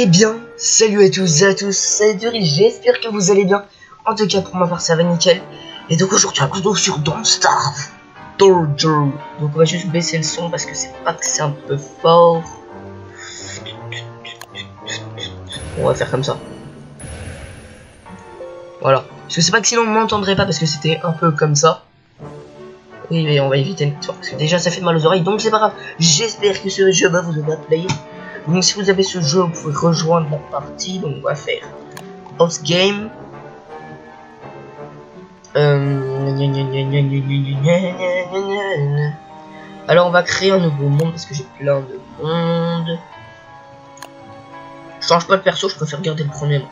Eh bien, salut à tous et à tous, c'est Dury, j'espère que vous allez bien. En tout cas, pour ma part, ça va nickel. Et donc aujourd'hui, on se retrouve sur Don't Starve Torture. Donc on va juste baisser le son parce que c'est pas que c'est un peu fort. On va faire comme ça. Voilà. Parce que c'est pas que sinon on m'entendrait pas parce que c'était un peu comme ça. Oui, mais on va éviter une histoire parce que déjà ça fait mal aux oreilles, donc c'est pas grave. J'espère que ce jeu va vous donner à play. Donc si vous avez ce jeu, vous pouvez rejoindre la partie. Donc on va faire host game. Alors on va créer un nouveau monde parce que j'ai plein de mondes. Je change pas de perso, je préfère garder le premier.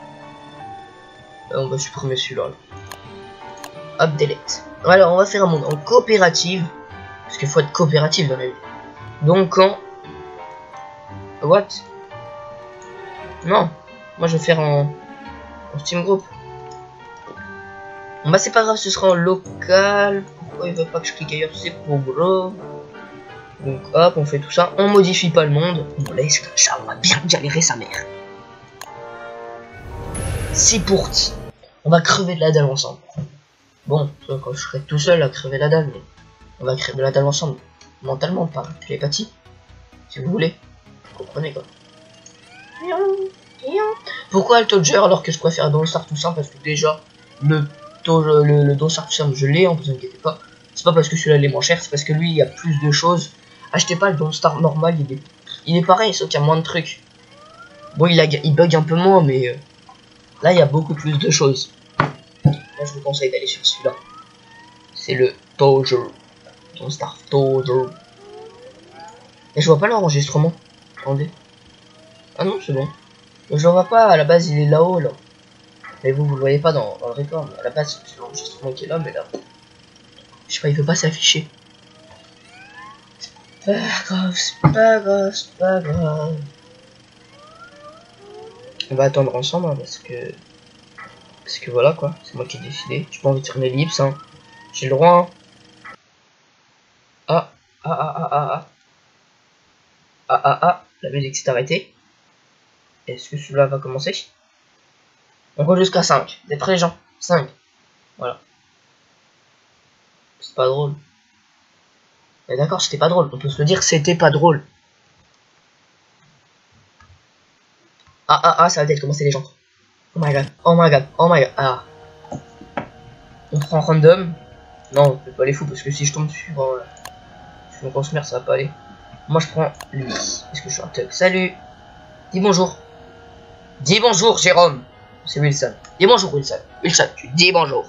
On va supprimer celui-là. Hop, delete. Alors on va faire un monde en coopérative. Parce qu'il faut être coopératif dans la vie. Donc en... What? Non. Moi je vais faire en Steam Group. Bon bah c'est pas grave, ce sera en local. Pourquoi il veut pas que je clique ailleurs? C'est pour gros. Donc hop, on fait tout ça. On modifie pas le monde. On laisse comme ça, on va bien galérer sa mère. C'est pour qui? On va crever de la dalle ensemble. Bon, quand je serai tout seul à crever la dalle, mais on va crever la dalle ensemble. Mentalement, pas télépathie. Si vous voulez. Vous comprenez quoi. Pourquoi le Dodger alors que je préfère Don't Starve tout simple? Parce que déjà, le Don't Starve tout simple, je l'ai, hein, vous inquiétez pas. C'est pas parce que celui-là est moins cher, c'est parce que lui, il y a plus de choses. Achetez pas le Don't Starve normal, il est pareil, sauf qu'il y a moins de trucs. Bon, il bug un peu moins, mais là, il y a beaucoup plus de choses. Moi, je vous conseille d'aller sur celui-là. C'est le Dodger. Don't Starve Dodger. Et je vois pas l'enregistrement. Attendez. Ah non, c'est bon. Je le vois pas, à la base, il est là-haut, là. Mais vous le voyez pas dans le record. À la base, c'est l'enregistrement qui est là, mais là... Je sais pas, il veut pas s'afficher. C'est pas grave, c'est pas grave, c'est pas grave. On va attendre ensemble, hein, parce que voilà, quoi. C'est moi qui ai décidé. J'ai pas envie de faire une ellipse, hein. J'ai le droit, hein. La musique s'est arrêtée. Est-ce que celui-là va commencer? On va jusqu'à 5. Vous êtes prêts, les gens? 5. Voilà. C'est pas drôle. Mais d'accord, c'était pas drôle. On peut se le dire, c'était pas drôle. Ça va peut-être commencer, les gens. Oh my god, oh my god, oh my god. Ah. On prend random. Non, on peut pas aller fou parce que si je tombe sur une grosse merde, ça va pas aller. Moi, je prends lui. Est-ce que je suis un thug? Salut. Dis bonjour. Dis bonjour, Jérôme. C'est Wilson. Dis bonjour, Wilson. Wilson, tu dis bonjour.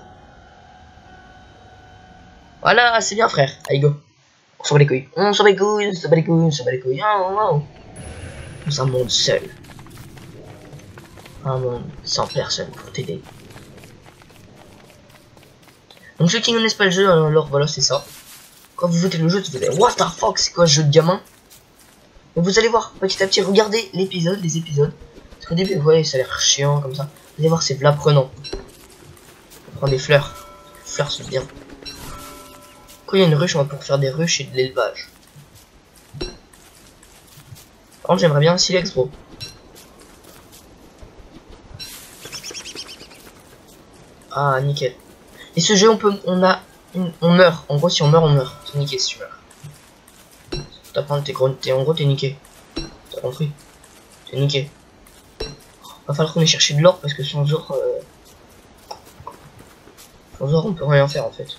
Voilà, c'est bien, frère. Allez, go. On s'en bat les couilles. On s'en bat les couilles, on s'en bat les couilles, on s'en bat les couilles. Dans un monde seul. Un monde sans personne pour t'aider. Donc, ceux qui ne connaissent pas le jeu, alors voilà, c'est ça. Quand vous votez le jeu, vous allez what the fuck, c'est quoi ce jeu de gamin? Et vous allez voir petit à petit, regardez les épisodes. Parce qu'au début, vous voyez, ça a l'air chiant comme ça. Vous allez voir, c'est l'apprenant. On prend des fleurs. Les fleurs, c'est bien. Quand il y a une ruche, on va pouvoir faire des ruches et de l'élevage. Par contre, j'aimerais bien un silex, bro. Ah, nickel. Et ce jeu, on meurt. En gros, si on meurt, on meurt. C'est niqué si tu meurs. T'apprends, en gros, t'es niqué. T'as compris? T'es niqué. Va falloir qu'on aille chercher de l'or parce que sans or, on peut rien faire en fait.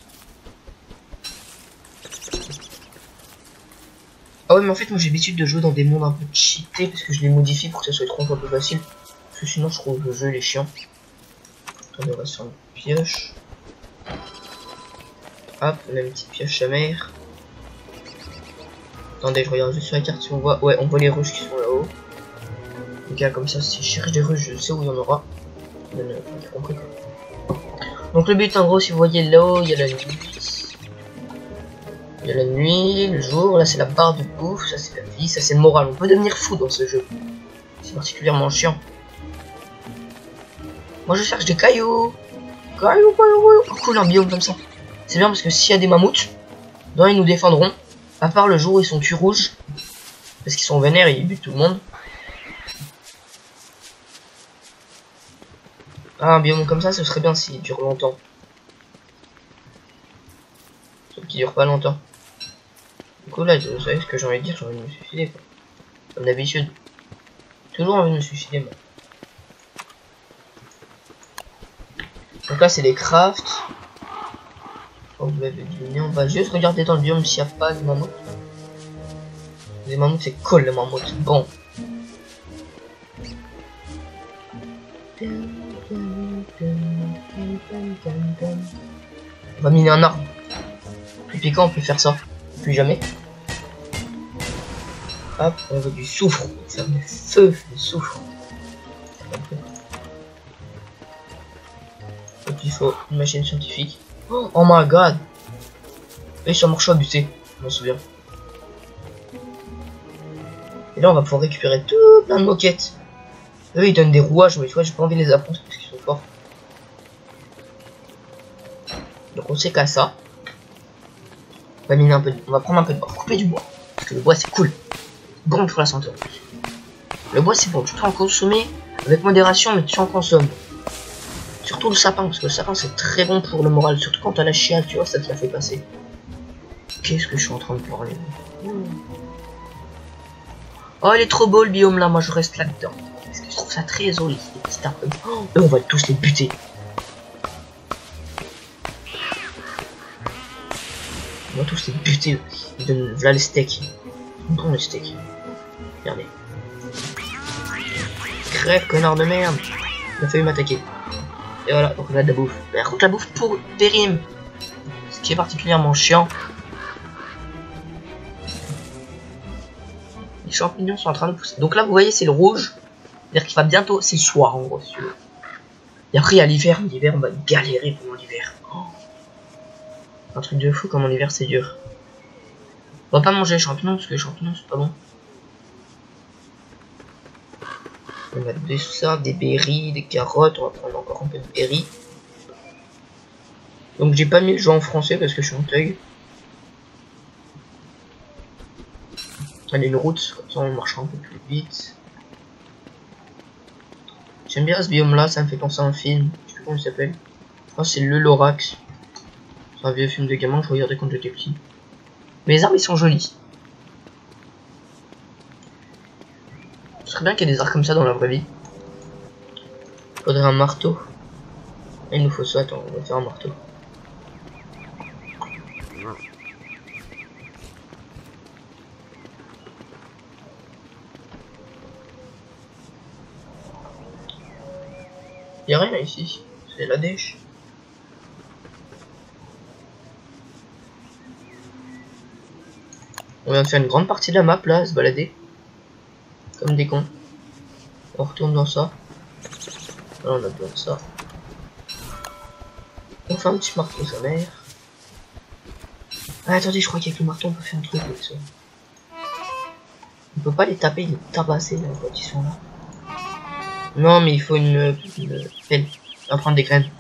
Ah ouais, mais en fait, moi j'ai l'habitude de jouer dans des mondes un peu cheatés parce que je les modifie pour que ça soit 3 fois plus facile. Parce que sinon, je trouve le jeu il est chiant. Attendez, on va sur une pioche. Hop, on a une petite pioche à mer. Attendez, je regarde juste sur la carte si on voit. Ouais, on voit les ruches qui sont là-haut. Donc là, comme ça, si je cherche des ruches, je sais où il y en aura. J'ai compris. Donc le but, en gros, si vous voyez là-haut, il y a la nuit. Il y a la nuit, le jour. Là, c'est la barre de bouffe. Ça, c'est la vie. Ça, c'est le moral. On peut devenir fou dans ce jeu. C'est particulièrement chiant. Moi, je cherche des cailloux. Cailloux. Oh, cool, un biome comme ça. C'est bien parce que s'il y a des mammouths, ils nous défendront. À part le jour où ils sont cul rouges. Parce qu'ils sont vénères et ils butent tout le monde. Ah, un biome comme ça, ce serait bien s'il dure longtemps. Sauf qu'il dure pas longtemps. Du coup, là, vous savez ce que j'ai envie de dire, j'ai envie de me suicider, quoi. Comme d'habitude. Toujours envie de me suicider, moi. Donc là, c'est les crafts. Comme vous l'avez deviné, on va juste regarder dans le biome s'il n'y a pas de mammouth. Les mammouths, c'est cool, les mammouths. Bon. On va miner un arbre. Et puis quand on peut faire ça? Plus jamais. Hop, on veut du soufre. Ça met feu, le soufre. Donc il faut une machine scientifique. Oh my god! Et ça marche à buter, je m'en souviens. Et là on va pouvoir récupérer tout plein de moquettes. Eux ils donnent des rouages, mais tu vois j'ai pas envie de les apprendre parce qu'ils sont forts. Donc on sait qu'à ça. On va miner un peu on va prendre un peu de bois, couper du bois. Parce que le bois c'est cool. Bon pour la santé en plus. Le bois c'est bon, tu peux en consommer avec modération, mais tu en consommes. Surtout le sapin, parce que le sapin c'est très bon pour le moral, surtout quand t'as la chiale, tu vois, ça te la fait passer. Qu'est-ce que je suis en train de parler? Oh, il est trop beau le biome là, moi je reste là-dedans. Parce que je trouve ça très joli, les petits arbres. Oh, eux, on va tous les buter. On va tous les buter. Ils donnent là les steaks. Bon les steaks. Regardez. Crève, connard de merde. Il a failli m'attaquer. Et voilà, donc on a de la bouffe. Mais par contre la bouffe pour périm. Ce qui est particulièrement chiant. Les champignons sont en train de pousser. Donc là vous voyez c'est le rouge. C'est-à-dire qu'il va bientôt, c'est le soir en gros si tu veux. Et après il y a l'hiver, l'hiver on va galérer pendant l'hiver. Oh. Un truc de fou comme en hiver c'est dur. On va pas manger les champignons parce que les champignons c'est pas bon. On va mettre ça, des berries, des carottes, on va prendre encore un peu de berries. Donc j'ai pas mis le jeu en français parce que je suis en thug. Allez une route, comme ça on marchera un peu plus vite. J'aime bien ce biome là, ça me fait penser à un film. Je sais plus comment il s'appelle. Je crois que c'est Le Lorax. C'est un vieux film de gamin que je regardais quand j'étais petit. Mais les arbres ils sont jolis. Ce serait bien qu'il y ait des arbres comme ça dans la vraie vie. Faudrait un marteau. Et il nous faut ça, attends, on va faire un marteau. Y'a rien ici, c'est la dèche. On vient de faire une grande partie de la map là, à se balader. Comme des cons. On retourne dans ça. Là on a besoin de ça. On fait un petit marteau sa mère. Ah attendez, je crois qu'avec le marteau on peut faire un truc avec ça. On peut pas les taper, les tabasser là quand ils sont là. Non mais il faut une pelle. On va prendre des graines.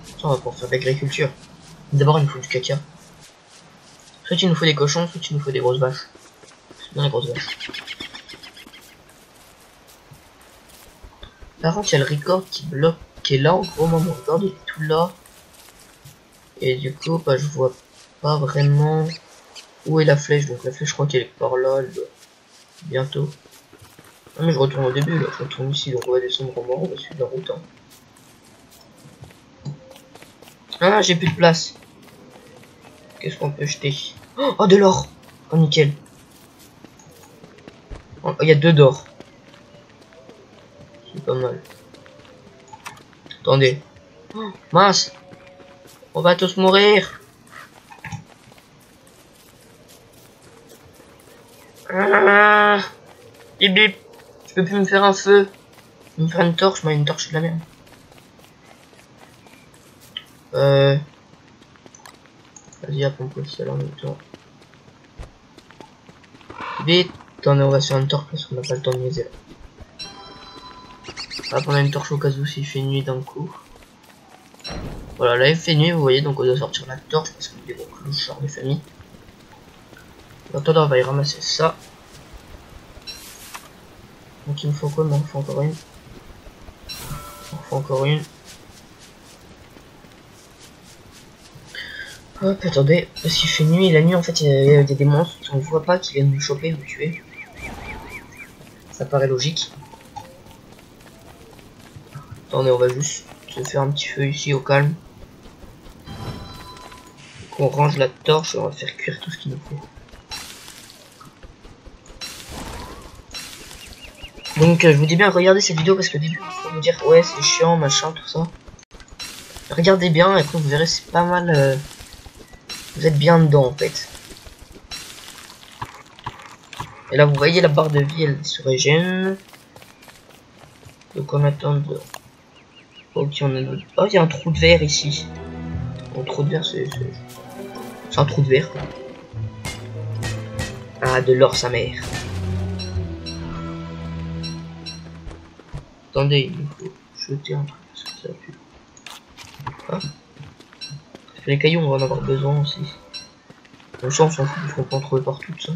Ça on va pouvoir faire de l'agriculture. D'abord il nous faut du caca. Soit il nous faut des cochons, soit il nous faut des grosses vaches. C'est bien les grosses vaches. Par contre il y a le record qui bloque, qui est là en gros, moi mon record il est tout là. Et du coup bah je vois pas vraiment où est la flèche. Donc la flèche je crois qu'elle est par là, elle doit bientôt. Non mais je retourne au début là, je retourne ici, donc on va descendre en bas, on va suivre la route. Hein. Ah j'ai plus de place. Qu'est-ce qu'on peut jeter? Oh de l'or. Oh nickel. Oh, il y a 2 d'or. C'est pas mal. Attendez. Oh, mince. On va tous mourir. Ah, bip bip. Je peux plus me faire un feu. Me faire une torche, mais une torche c'est de la merde. Vas-y, hop, on peut ça là en même temps. Vite. Attendez, on va se faire une torche parce qu'on n'a pas le temps de niaiser là. Hop, on a une torche au cas où s'il fait nuit d'un coup. Voilà, là il fait nuit, vous voyez, donc on doit sortir la torche parce qu'on est des gros clochards de famille. En attendant, on va y ramasser ça. Donc il me faut quoi? Il m'en faut encore une. Il m'en faut encore une. Hop, attendez, parce qu'il fait nuit, et la nuit en fait il y a des monstres, on ne voit pas qui viennent nous choper, nous tuer. Ça paraît logique. Attendez, on va juste se faire un petit feu ici au calme. On range la torche et on va faire cuire tout ce qu'il nous faut. Donc je vous dis bien, regardez cette vidéo parce qu'au début on va vous dire ouais c'est chiant, machin, tout ça. Regardez bien et après vous verrez c'est pas mal. Vous êtes bien dedans en fait. Et là vous voyez la barre de vie elle se régène. Donc on attend de... Ok on a... Oh il y a un trou de verre ici. Un trou de verre c'est un trou de verre quoi. Ah de l'or sa mère. Attendez, il faut jeter un truc parce que ça pue. Ah. Les cailloux on va en avoir besoin aussi. Le champ on s'en fout parce qu'on peut en trouver partout ça.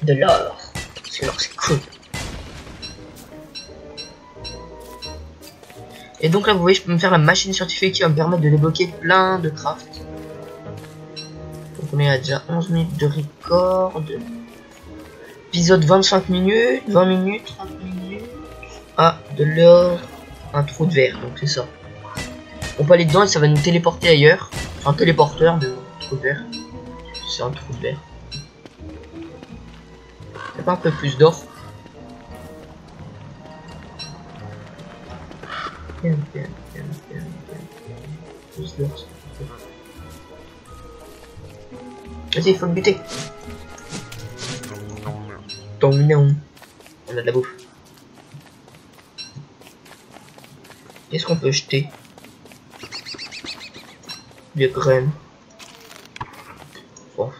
De l'or. Parce que l'or c'est cool. Et donc là vous voyez je peux me faire la machine scientifique qui va me permettre de débloquer plein de craft. Donc on est à déjà 11 minutes de record. Épisode 25 minutes, 20 minutes, 30 minutes. Ah, de l'or. Un trou de verre, donc c'est ça. On peut aller dedans et ça va nous téléporter ailleurs. Un téléporteur de trou de verre. C'est un trou de verre. C'est pas un peu plus d'or. Plus d'or. Vas-y, il faut le buter. Non. On a de la bouffe. Qu'est-ce qu'on peut jeter? Des graines. Bon.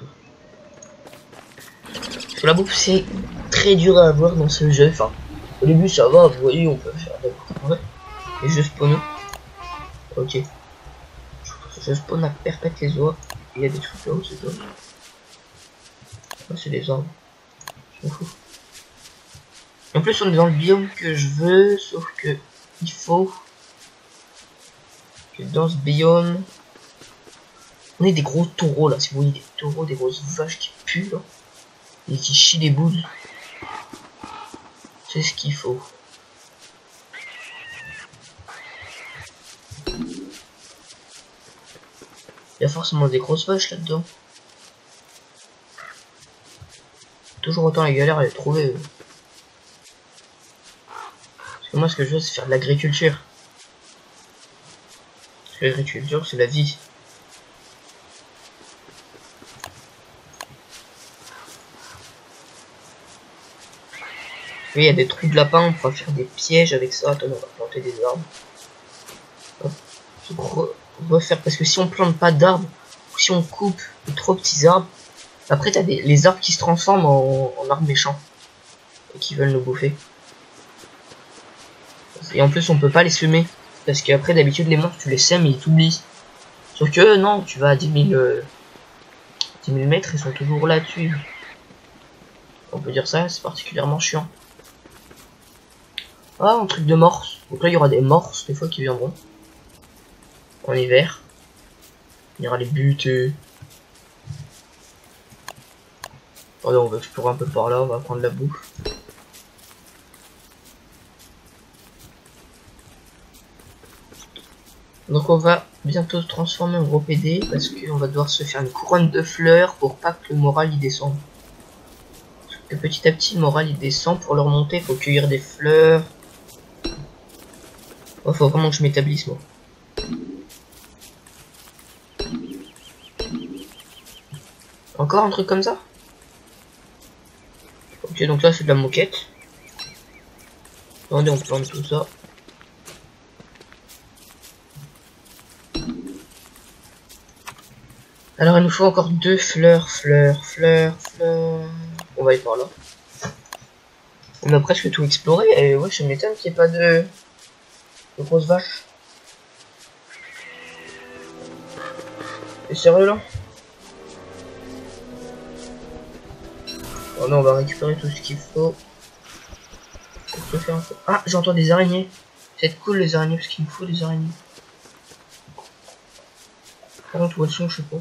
Parce que la bouffe c'est très dur à avoir dans ce jeu. Enfin, au début ça va, vous voyez, on peut faire des bouffe. Et je spawn. Ok. Je spawn à perpète les oies. Il y a des trucs là-haut, c'est quoi? Ah, c'est des arbres. Je m'en fous. En plus on est dans le biome que je veux, sauf que il faut que dans ce biome on ait des gros taureaux là, si vous voyez des taureaux, des grosses vaches qui puent là, et qui chient des boules. C'est ce qu'il faut. Il y a forcément des grosses vaches là-dedans. Toujours autant la galère à les trouver. Parce que moi ce que je veux c'est faire de l'agriculture. Parce que l'agriculture c'est la vie. Oui, il y a des trous de lapin, on pourra faire des pièges avec ça. Attends, on va planter des arbres. Hop. Refaire, parce que si on plante pas d'arbres, ou si on coupe de trop petits arbres, après t'as les arbres qui se transforment en arbres méchants. Et qui veulent nous bouffer. Et en plus on peut pas les semer. Parce qu'après d'habitude les monstres tu les sèmes et ils t'oublient. Sauf que non, tu vas à 10 000 mètres, ils sont toujours là-dessus. On peut dire ça, c'est particulièrement chiant. Ah, un truc de morse. Donc là, il y aura des morses, des fois, qui viendront. En hiver. Il y aura les buter. Attendez, on va explorer un peu par là, on va prendre la bouffe. Donc on va bientôt se transformer en gros PD, parce qu'on va devoir se faire une couronne de fleurs pour pas que le moral y descende. Parce que petit à petit, le moral il descend. Pour le remonter, il faut cueillir des fleurs. Oh, faut vraiment que je m'établisse moi. Encore un truc comme ça? Ok, donc là c'est de la moquette. Attendez, on plante tout ça. Alors il nous faut encore 2 fleurs. On va aller par là. On a presque tout exploré et ouais, je m'étonne qu'il n'y ait pas de grosses vaches. C'est sérieux là? Oh non, on va récupérer tout ce qu'il faut. Pour se faire un peu... Ah, j'entends des araignées. C'est cool les araignées parce qu'il me faut des araignées. Par contre, où elles sont, je sais pas.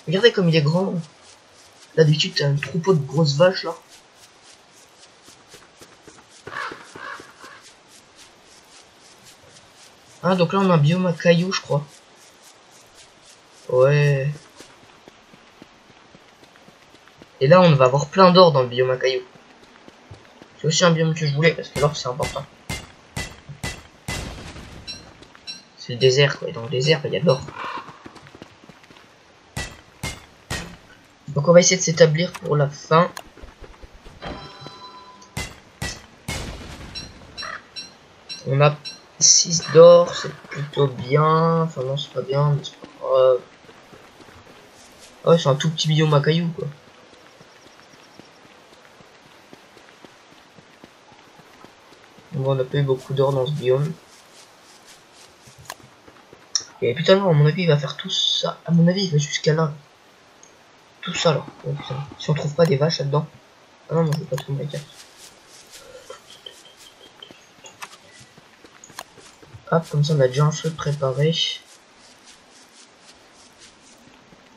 Regardez comme il est grand. Là, d'habitude, t'as un troupeau de grosses vaches, là. Ah, donc là, on a un biome à cailloux, je crois. Ouais. Et là, on va avoir plein d'or dans le biome à cailloux. C'est aussi un biome que je voulais, parce que l'or, c'est important. C'est le désert, quoi. Et dans le désert, il y a de l'or. Donc, on va essayer de s'établir pour la fin. On a 6 d'or, c'est plutôt bien. Enfin, non, c'est pas bien, mais c'est pas grave. Ah ouais, c'est un tout petit biome à cailloux, quoi. Bon, on a pas eu beaucoup d'or dans ce biome. Et putain, non, à mon avis, il va faire tout ça. À mon avis, il va jusqu'à là. Tout ça, là. Oh, putain. Si on trouve pas des vaches là-dedans. Ah non, moi, je veux pas trouver ma carte. Hop, comme ça, on a déjà un feu préparé.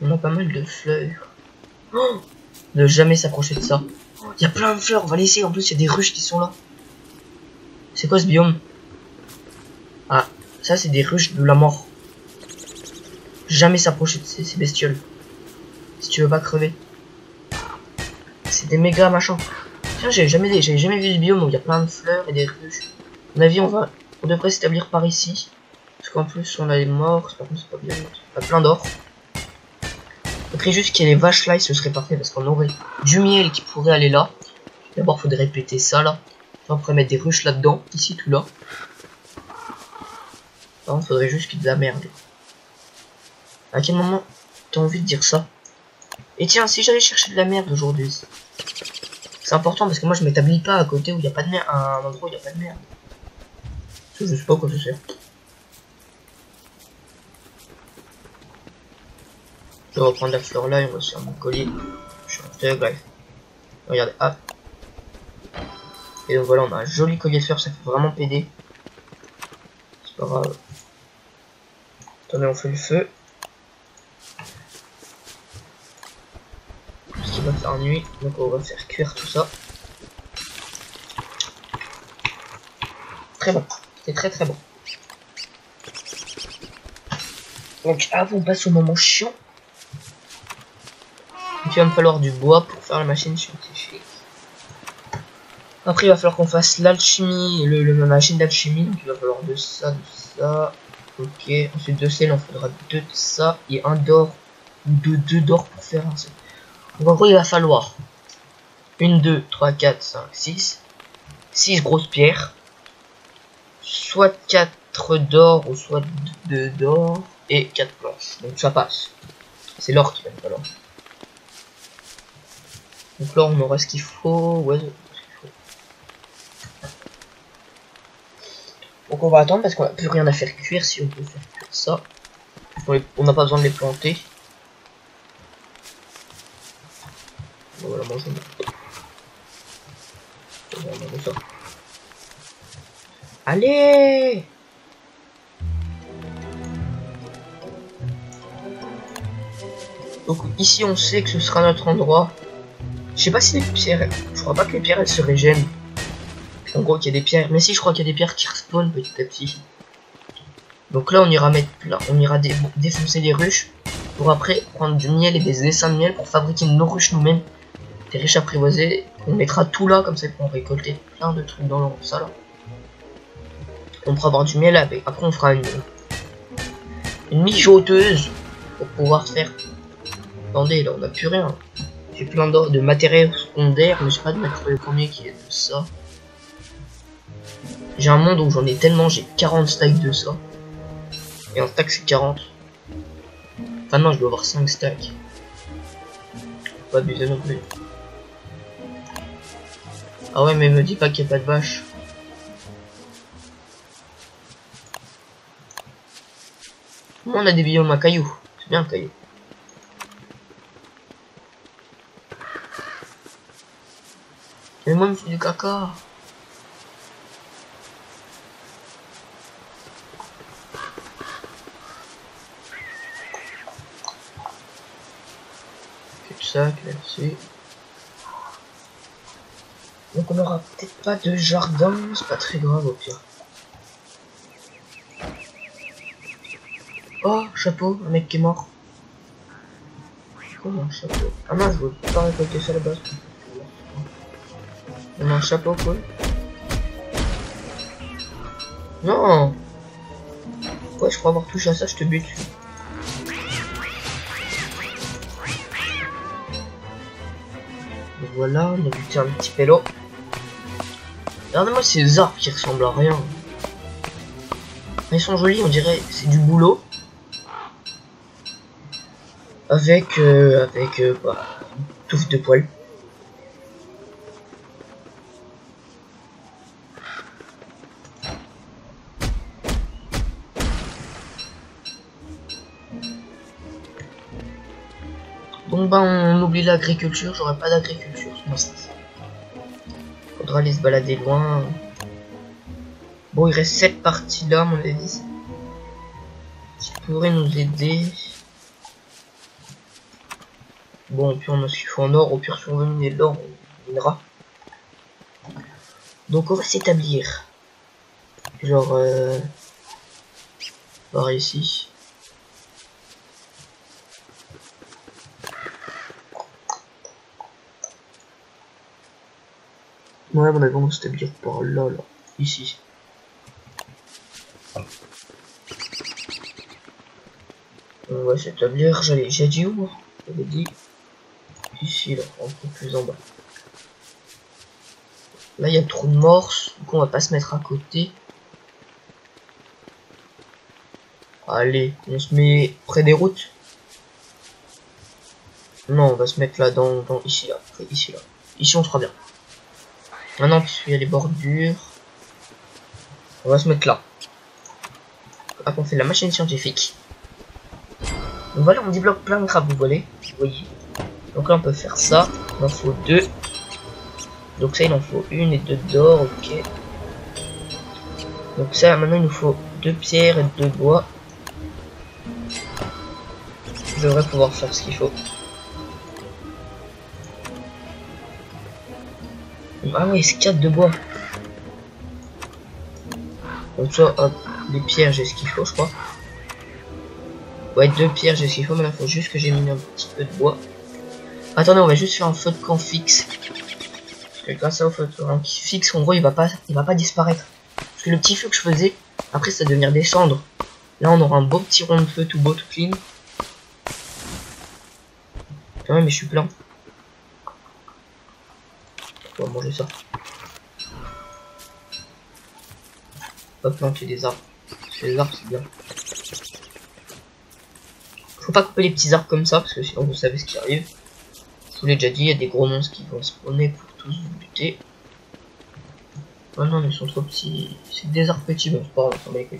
On a pas mal de fleurs. Oh, ne jamais s'approcher de ça. Il y a plein de fleurs, on va laisser. En plus, il y a des ruches qui sont là. C'est quoi ce biome? Ah, ça, c'est des ruches de la mort. Jamais s'approcher de ces bestioles. Si tu veux pas crever. C'est des méga machins. Tiens, j'avais jamais vu ce biome où il y a plein de fleurs et des ruches. À mon avis, on devrait s'établir par ici. Parce qu'en plus, on a les morts. Par contre, c'est pas bien. On a plein d'or. Faudrait juste qu'il y ait les vaches là, et ce serait parfait parce qu'on aurait du miel qui pourrait aller là. D'abord, faudrait péter ça là. Enfin, on pourrait mettre des ruches là-dedans, ici, tout là. Par contre, faudrait juste qu'il y ait de la merde. À quel moment t'as envie de dire ça? Et tiens, si j'allais chercher de la merde aujourd'hui, c'est important parce que moi je m'établis pas à côté où il n'y a pas de merde, à un endroit où il n'y a pas de merde. Je sais pas quoi je sais. Je vais reprendre la fleur là et on va se faire mon collier. Je suis un thug, bref. Regardez, hop. Et donc voilà, on a un joli collier de fleurs, ça fait vraiment péder. C'est pas grave. Attendez, on fait le feu. Parce qu'il va faire nuit, donc on va faire cuire tout ça. Très bon, c'est très très bon. Donc avant, on passe au moment chiant. Donc, il va me falloir du bois pour faire la machine scientifique. Après, il va falloir qu'on fasse l'alchimie, la machine d'alchimie. Donc, il va falloir de ça. Ok. Ensuite, de sel, on faudra 2 de ça et un d'or ou 2 d'or pour faire un sel. Donc, en gros, il va falloir 1, 2, 3, 4, 5, 6. 6 grosses pierres. Soit 4 d'or ou soit 2 d'or et 4 planches. Donc, ça passe. C'est l'or qui va me falloir. Donc là, on aura ce qu'il faut. Ouais, donc on va attendre parce qu'on n'a plus rien à faire cuire si on peut faire cuire ça. On n'a pas besoin de les planter. Bon, voilà, manger. On va manger ça. Allez! Donc ici on sait que ce sera notre endroit. Je sais pas si les pierres... Je crois pas que les pierres elles se régènent. En gros qu'il y a des pierres. Mais si, je crois qu'il y a des pierres qui respawnent petit à petit. Donc là on ira mettre là, on ira défoncer les ruches. Pour après prendre du miel et des essaims de miel pour fabriquer nos ruches nous-mêmes. Des ruches apprivoisées. On mettra tout là comme ça pour récolter plein de trucs dans ça là. On pourra avoir du miel avec. Après on fera une mijoteuse pour pouvoir faire. Attendez, là on a plus rien. J'ai plein de matériaux secondaires, mais je sais pas de mettre le premier qui est de ça. J'ai un monde où j'en ai tellement, j'ai 40 stacks de ça. Et un stack c'est 40. Enfin non, je dois avoir 5 stacks. Faut pas abuser non plus. Ah ouais, mais me dis pas qu'il n'y a pas de vache. Moi on a des biomes à cailloux. C'est bien le caillou. Mais moi, il me fait du caca. sac, merci. Donc on aura peut-être pas de jardin, c'est pas très grave au pire. Oh, chapeau, un mec qui est mort. Comment un chapeau? Ah mince, je veux pas récolter ça à la base. On a un chapeau, cool. Non! Ouais, je crois avoir touché à ça, je te bute. Donc voilà, on a buté un petit pélo. Regardez-moi ces arbres qui ressemblent à rien. Ils sont jolis, on dirait c'est du boulot. Avec bah, une touffe de poils. Donc bah on oublie l'agriculture, j'aurais pas d'agriculture sur ma station. Faudra aller se balader loin. Bon, il reste 7 parties là, à mon avis. Qui pourrait nous aider. Bon, et puis on a ce qu'il faut en or. Au pire, si on veut miner de l'or, on minera. Donc on va s'établir. Genre, par ici. Ouais, on a vraiment s'établir par là, ici. On va s'établir, j'ai dit où? J'avais dit ici, là, un peu plus en bas. Là, il y a le trou de morse, donc on va pas se mettre à côté. Allez, on se met près des routes. Non, on va se mettre là, ici, là, ici, là. Ici, on sera bien. Maintenant, puisqu'il y a les bordures, on va se mettre là. Hop, on fait la machine scientifique. Donc voilà, on débloque plein de grappes, vous voyez. Donc là, on peut faire ça. Il en faut 2. Donc ça, il en faut 1 et 2 d'or, ok. Donc ça, maintenant, il nous faut 2 pierres et 2 bois. Je devrais pouvoir faire ce qu'il faut. Ah ouais, c'est 4 de bois. Donc ça, hop, les pierres, j'ai ce qu'il faut, je crois. Ouais, 2 pierres, j'ai ce qu'il faut. Maintenant, il faut juste que j'ai mis un petit peu de bois. Attendez, on va juste faire un feu de camp fixe. Parce que grâce au feu de camp fixe, en gros, il va pas disparaître. Parce que le petit feu que je faisais, après, ça va devenir des cendres. Là, on aura un beau petit rond de feu, tout beau, tout clean. Quand même, mais je suis plein. On va manger ça. On va planter des arbres. Parce que les arbres, c'est bien. Faut pas couper les petits arbres comme ça, parce que sinon vous savez ce qui arrive. Je vous l'ai déjà dit, il y a des gros monstres qui vont spawner pour tous vous buter. Oh non, mais ils sont trop petits. C'est des arbres petits, bon, c'est pas grave, on s'en bat les couilles.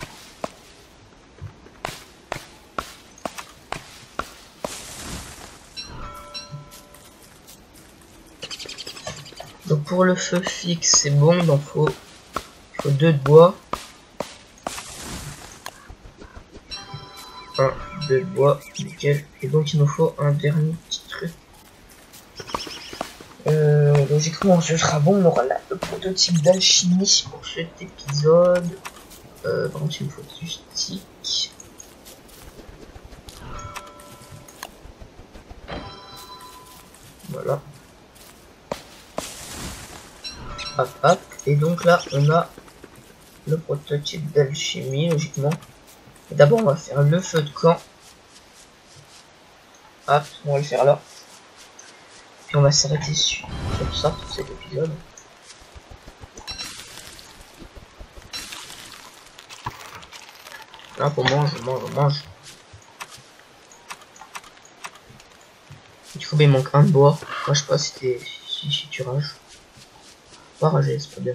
Donc pour le feu fixe, c'est bon, il en faut 2 de bois. 1, 2 de bois, nickel. Et donc il nous faut un dernier petit truc. Logiquement ce sera bon, on aura là le prototype d'alchimie pour cet épisode. Par contre il nous faut du stick. Voilà. Hop hop. Et donc là on a le prototype d'alchimie logiquement. D'abord on va faire le feu de camp. Hop, on va le faire là. Puis on va s'arrêter sur ça pour cet épisode. Là on mange. Du coup il manque un de bois. Moi je sais pas si c'était si tu rages. Pas rager, c'est pas bien.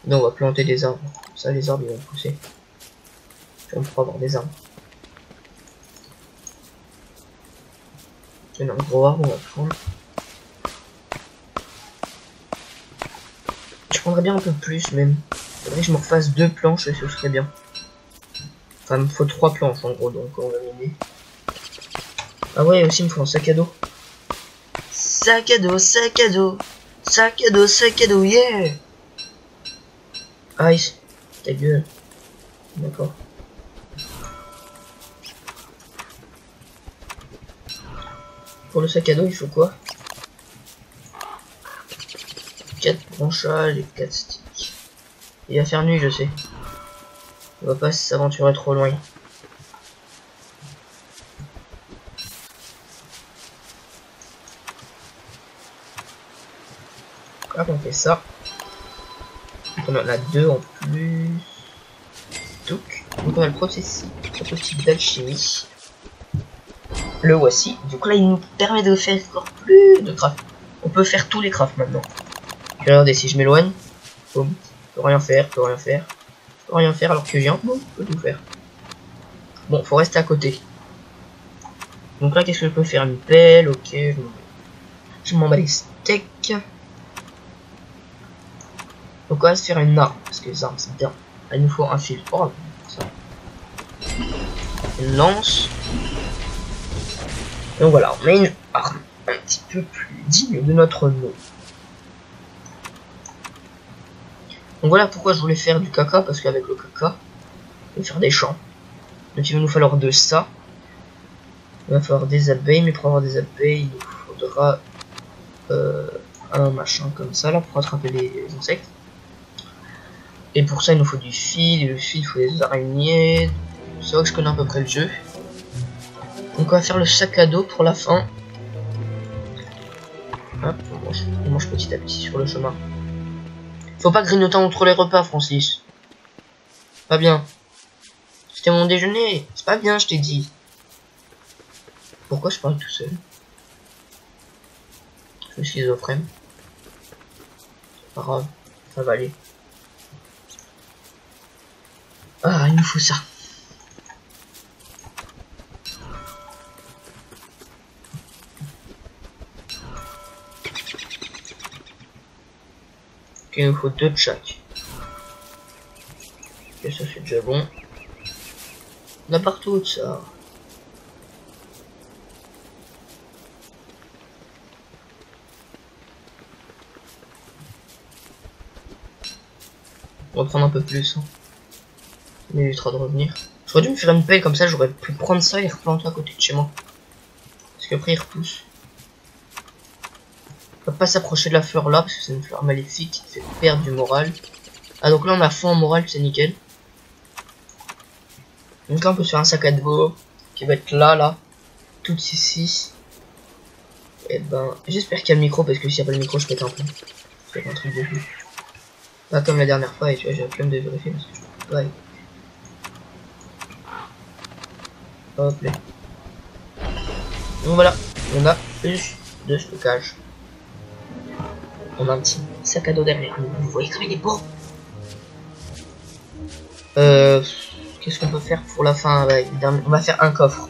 Donc on va planter des arbres. Comme ça les arbres ils vont pousser. Puis on pourra avoir des arbres. Il y a un gros arbre, on va prendre. Je prendrais bien un peu plus même. Faudrait que je me refasse 2 planches et ce serait bien. Enfin il me faut 3 planches en gros, donc on va miner. Ah ouais, aussi il me faut un sac à dos. Sac à dos, sac à dos. Sac à dos, sac à dos, yeah. Ice, ta gueule. D'accord. Pour le sac à dos, il faut quoi? 4 branchages et 4 sticks. Il va faire nuit, je sais. On va pas s'aventurer trop loin. Hop, on fait ça. On en a 2 en plus. Donc on a le prototype d'alchimie. Le voici. Donc là, il nous permet de faire encore plus de craft. On peut faire tous les crafts maintenant. Regardez, si je m'éloigne, boum, je peux rien faire, je peux rien faire alors que je viens, boum, je peux tout faire. Bon, faut rester à côté. Donc là, qu'est-ce que je peux faire? Une pelle, ok, je m'en bats les steaks. Donc on va se faire une arme, parce que les armes c'est bien. Là, il nous faut un fil. Oh, ça. Une lance. Donc voilà, on met une arme un petit peu plus digne de notre nom. Donc voilà pourquoi je voulais faire du caca, parce qu'avec le caca, on va faire des champs. Donc il va nous falloir de ça. Il va falloir des abeilles, mais pour avoir des abeilles, il nous faudra un machin comme ça là pour attraper les insectes. Et pour ça il nous faut du fil, et le fil il faut des araignées. C'est vrai que je connais à peu près le jeu. Donc on va faire le sac à dos pour la fin. Hop, on mange petit à petit sur le chemin. Faut pas grignoter entre les repas, Francis. Pas bien. C'était mon déjeuner. C'est pas bien, je t'ai dit. Pourquoi je parle tout seul? Je suis schizophrène. C'est pas grave, ça va aller. Ah, il nous faut ça. Ok, il nous faut 2 de chaque. Ok, ça c'est déjà bon. On a partout ça. On va prendre un peu plus. Hein. Ça m'évitera de revenir. J'aurais dû me faire une pelle comme ça, j'aurais pu prendre ça et replanter à côté de chez moi. Parce qu'après il repousse. On va pas s'approcher de la fleur là, parce que c'est une fleur maléfique qui fait perdre du moral. Ah donc là on a fond en moral, c'est nickel. Donc là on peut se faire un sac à dos qui va être là, tout ici. Et ben, j'espère qu'il y a le micro, parce que s'il n'y a pas le micro je pète un peu. C'est un truc de fou. Pas comme la dernière fois, et tu vois, j'ai la flemme de vérifier parce que je peux pas. Hop là. Donc voilà, on a plus de stockage. On a un petit sac à dos derrière nous. Vous voyez comme il est beau. Qu'est-ce qu'on peut faire pour la fin avec... On va faire un coffre.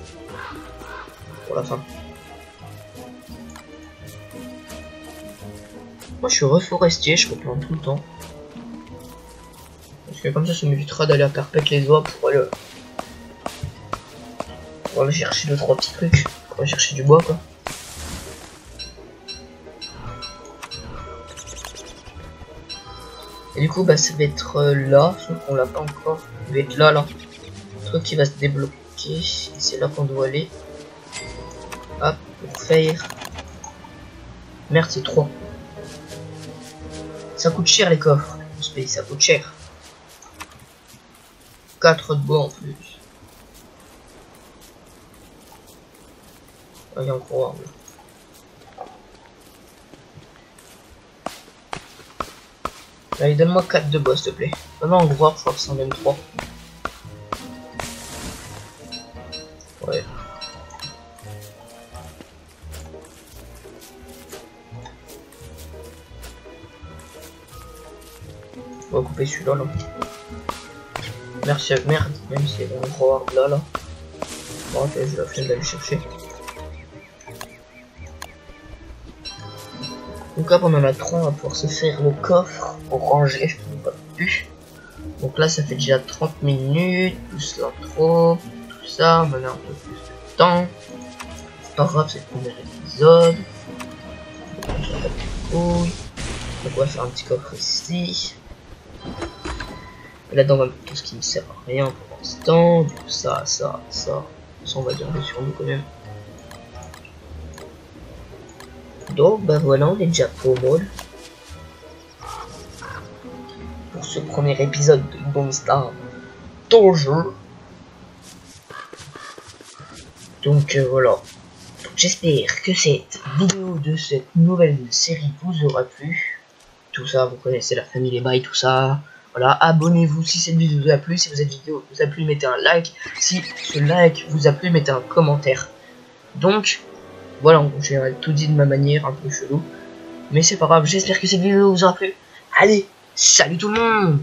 Pour la fin. Moi je suis reforestier, je replante tout le temps. Parce que comme ça m'évitera d'aller à perpète les doigts pour aller chercher 2-3 petits trucs. Pour aller chercher du bois quoi. Et du coup bah ça va être là, sauf qu'on l'a pas encore. Il va être là. Le truc qui va se débloquer. Et c'est là qu'on doit aller. Hop, pour faire. Merde, c'est 3. Ça coûte cher les coffres. On se paye, ça coûte cher. 4 de bois en plus. Allez, encore. Allez, donne-moi 4 de bois s'il te plaît. Donne-moi en gros, je crois que c'est en même 3. Ouais. On va couper celui-là là. Merci à merde, même si il y a un gros arbre là. Bon, ok, j'ai la flemme d'aller chercher. Donc là, pendant la 3, on va pouvoir se faire le coffre pour ranger, je ne peux pas plus. Donc là, ça fait déjà 30 minutes, plus l'intro, tout ça, on en a un peu plus de temps. pas grave, c'est le premier épisode. Donc, on va faire un petit coffre ici. Là-dedans, on va mettre tout ce qui ne sert à rien pour l'instant. Du coup, ça, on va garder sur nous quand même. Donc, bah voilà, on est déjà pro mode. Pour ce premier épisode de Don't Starve, ton jeu. Donc, voilà. J'espère que cette vidéo de cette nouvelle série vous aura plu. Tout ça, vous connaissez la famille, les bails, tout ça. Voilà, abonnez-vous si cette vidéo vous a plu. Si cette vidéo vous a plu, mettez un like. Si ce like vous a plu, mettez un commentaire. Donc, voilà, j'ai tout dit de ma manière, un peu chelou. Mais c'est pas grave, j'espère que cette vidéo vous aura plu. Allez, salut tout le monde!